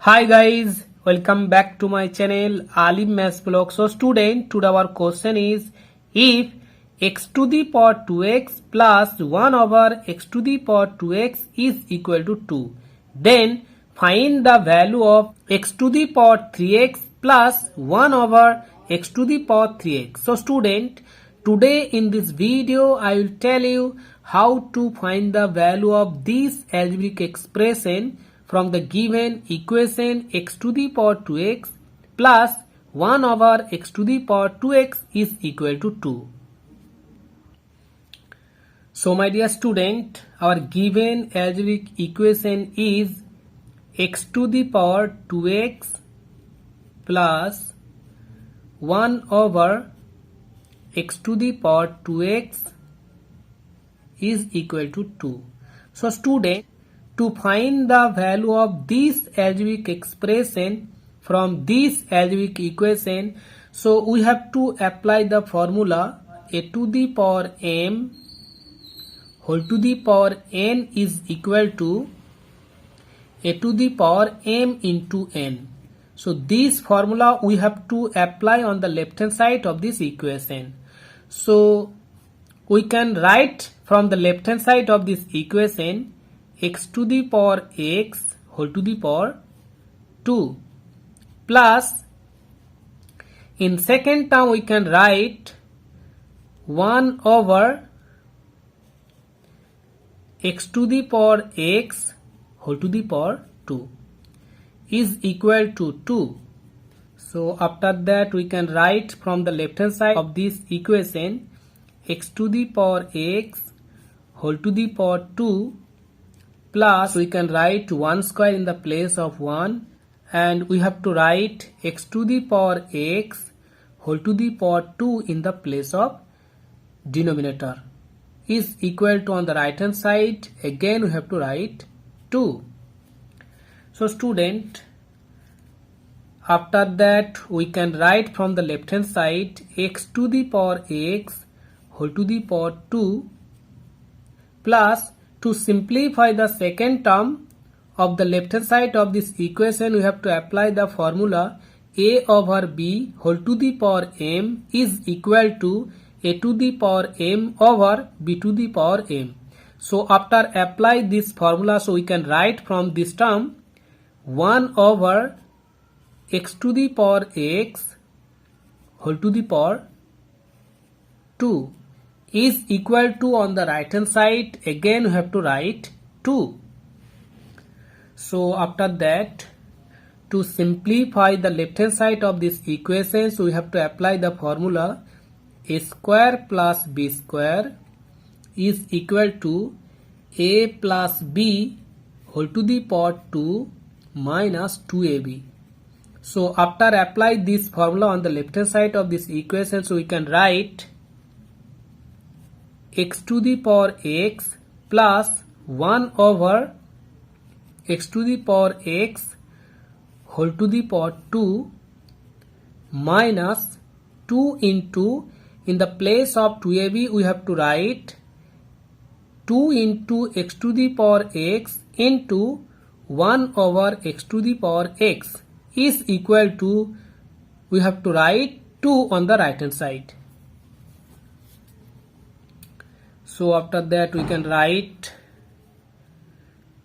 Hi guys, welcome back to my channel Alim Maths Blog. So student, today our question is if x to the power 2x plus 1 over x to the power 2x is equal to 2, then find the value of x to the power 3x plus 1 over x to the power 3x. So student, today in this video I will tell you how to find the value of this algebraic expression from the given equation x to the power 2x plus 1 over x to the power 2x is equal to 2. So my dear student, our given algebraic equation is x to the power 2x plus 1 over x to the power 2x is equal to 2. So student, to find the value of this algebraic expression from this algebraic equation, so we have to apply the formula a to the power m whole to the power n is equal to a to the power m into n. So this formula we have to apply on the left hand side of this equation. So we can write from the left hand side of this equation x to the power x whole to the power 2 plus in second term we can write 1 over x to the power x whole to the power 2 is equal to 2. So after that we can write from the left hand side of this equation x to the power x whole to the power 2 plus we can write 1 square in the place of 1 and we have to write x to the power x whole to the power 2 in the place of denominator is equal to on the right hand side again we have to write 2. So student, after that we can write from the left hand side x to the power x whole to the power 2 plus to simplify the second term of the left hand side of this equation we have to apply the formula a over b whole to the power m is equal to a to the power m over b to the power m. So after apply this formula, so we can write from this term 1 over x to the power x whole to the power 2 is equal to on the right hand side again we have to write 2. So after that, to simplify the left hand side of this equation, so we have to apply the formula a square plus b square is equal to a plus b whole to the power 2 minus 2ab. So after apply this formula on the left hand side of this equation, so we can write x to the power x plus 1 over x to the power x whole to the power 2 minus 2 into in the place of 2ab we have to write 2 into x to the power x into 1 over x to the power x is equal to we have to write 2 on the right hand side. So after that we can write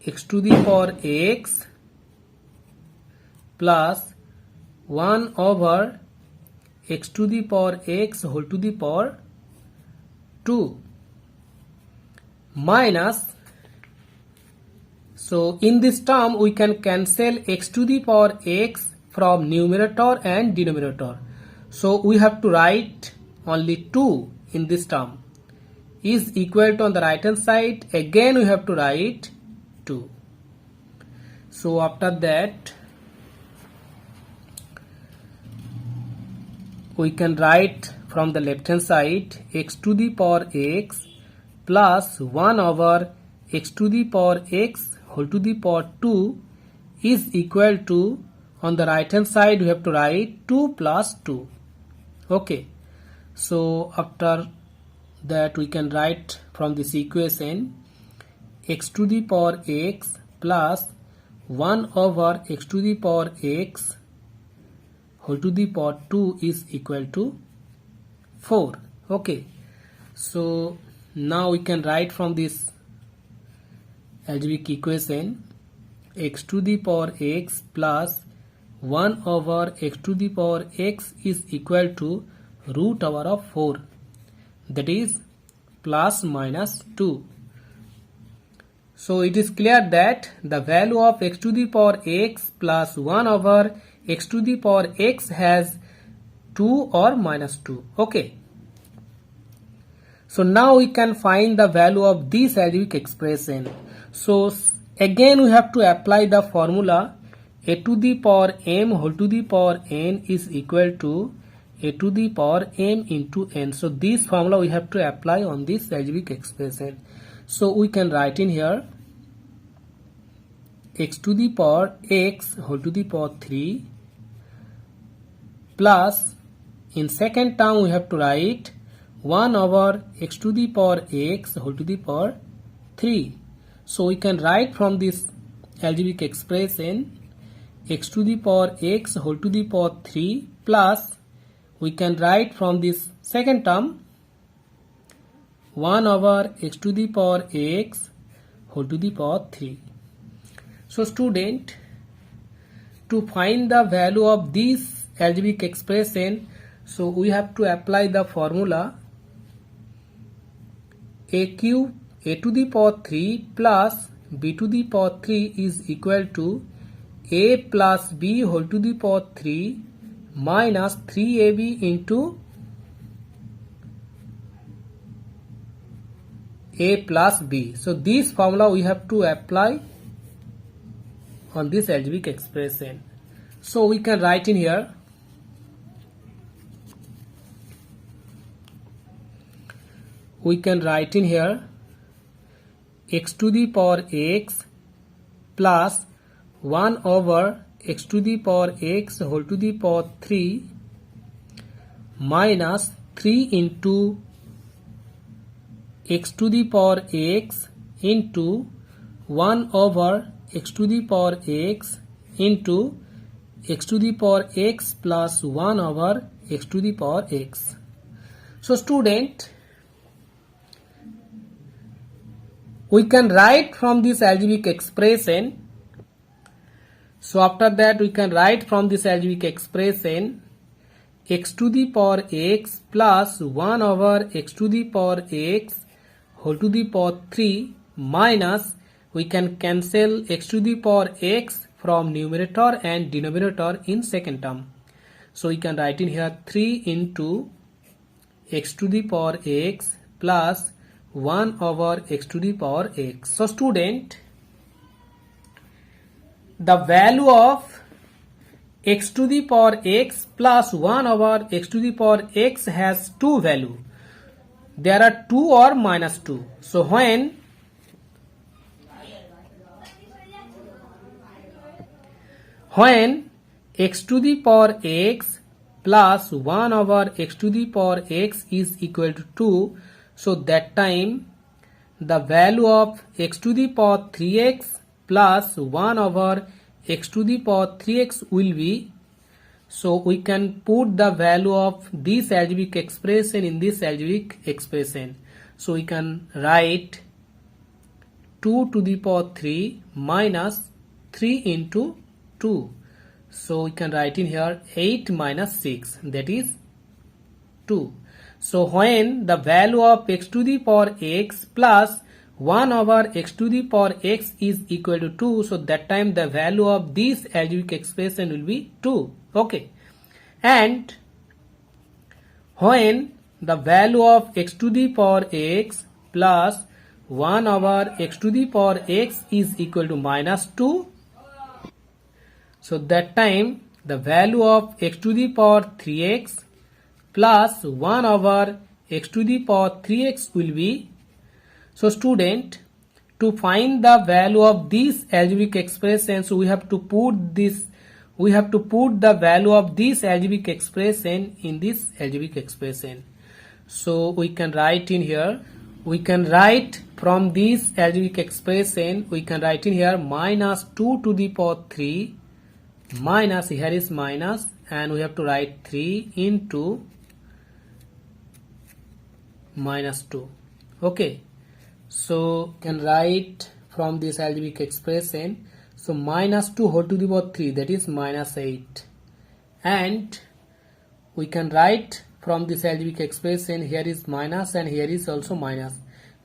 x to the power x plus 1 over x to the power x whole to the power 2 minus, so in this term we can cancel x to the power x from numerator and denominator. So we have to write only 2 in this term is equal to on the right hand side again we have to write 2. So after that we can write from the left hand side x to the power x plus 1 over x to the power x whole to the power 2 is equal to on the right hand side we have to write 2 plus 2. Okay, so after that we can write from this equation x to the power x plus 1 over x to the power x whole to the power 2 is equal to 4. Okay, so now we can write from this algebraic equation x to the power x plus 1 over x to the power x is equal to root over of 4, that is plus minus 2. So it is clear that the value of x to the power x plus 1 over x to the power x has 2 or minus 2. Okay. So now we can find the value of this algebraic expression. So again we have to apply the formula a to the power m whole to the power n is equal to a to the power m into n. So this formula we have to apply on this algebraic expression. So we can write in here x to the power x whole to the power 3 plus in second term we have to write 1 over x to the power x whole to the power 3. So we can write from this algebraic expression x to the power x whole to the power 3 plus we can write from this second term 1 over x to the power x whole to the power 3. So student, to find the value of this algebraic expression, so we have to apply the formula a cube a to the power 3 plus b to the power 3 is equal to a plus b whole to the power 3 minus 3ab into a plus b. So this formula we have to apply on this algebraic expression. So we can write in here x to the power x plus 1 over x to the power x whole to the power 3 minus 3 into x to the power x into 1 over x to the power x into x to the power x plus 1 over x to the power x. So student, we can write from this algebraic expression. So after that we can write from this algebraic expression x to the power x plus 1 over x to the power x whole to the power 3 minus we can cancel x to the power x from numerator and denominator in second term. So we can write in here 3 into x to the power x plus 1 over x to the power x. So student, the value of x to the power x plus 1 over x to the power x has two values. There are 2 or minus 2. So when x to the power x plus 1 over x to the power x is equal to 2, so that time the value of x to the power 3x plus 1 over x to the power 3x will be, so we can put the value of this algebraic expression in this algebraic expression. So we can write 2 to the power 3 minus 3 into 2. So we can write in here 8 minus 6, that is 2. So when the value of x to the power x plus 1 over x to the power x is equal to 2, so that time the value of this algebraic expression will be 2. Okay. And when the value of x to the power x plus 1 over x to the power x is equal to minus 2, so that time the value of x to the power 3x plus 1 over x to the power 3x will be. So student, to find the value of this algebraic expression, so we have to put the value of this algebraic expression in this algebraic expression. So we can write in here we can write from this algebraic expression, we can write in here minus 2 to the power 3 minus, here is minus, and we have to write 3 into minus 2. Okay, so can write from this algebraic expression, so minus 2 whole to the power 3, that is minus 8, and we can write from this algebraic expression, here is minus and here is also minus,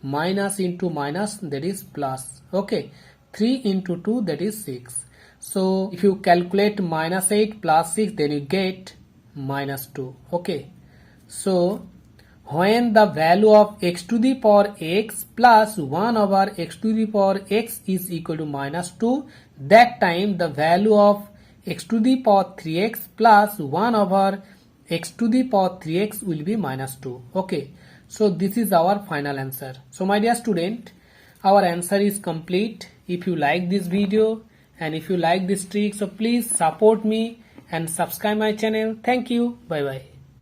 minus into minus, that is plus. Okay, 3 into 2, that is 6. So if you calculate minus 8 plus 6, then you get minus 2. Okay, so when the value of x to the power x plus 1 over x to the power x is equal to minus 2, that time the value of x to the power 3x plus 1 over x to the power 3x will be minus 2. Okay, so this is our final answer. So my dear student, our answer is complete. If you like this video and if you like this trick, so please support me and subscribe my channel. Thank you. Bye bye.